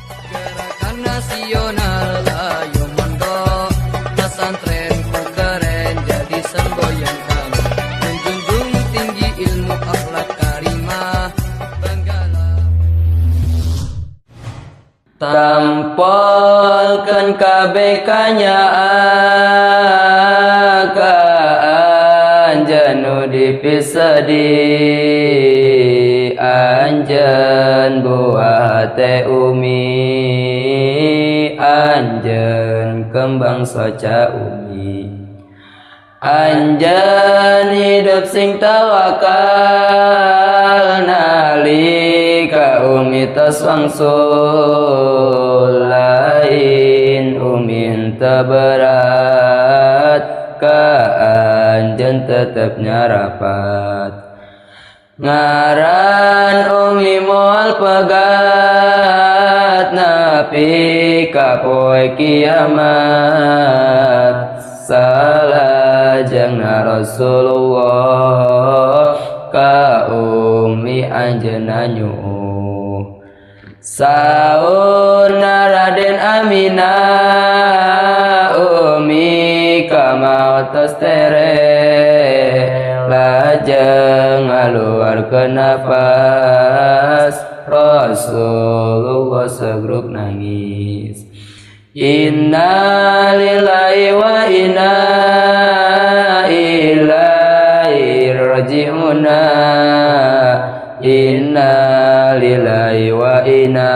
Gerakan nasional ayo mondok, pesantren ku keren jadi semboyan kami. Menjunjung tinggi ilmu akhlak karimah, banggalah. Tampolkan KBK-nya anjeun dipisah di anjeun buah teh umi, anjeun kembang soca umi, anjeun hidup sing tawakal nalika umi tos wangsul, lain umi henteu berat ka anjeun tetep nyarapat. Ngaran umi moal pegat napi ka poe kiamat, salajengna Rasulullah ka umi anjeunna nyuh. Saurna Raden Aminah umi ka maotos tere, lajeng ngaluarkeun nafas, Rasulullah segruk nangis. Inna lillahi wa inna ilaihi raji'un. Inna lillahi wa inna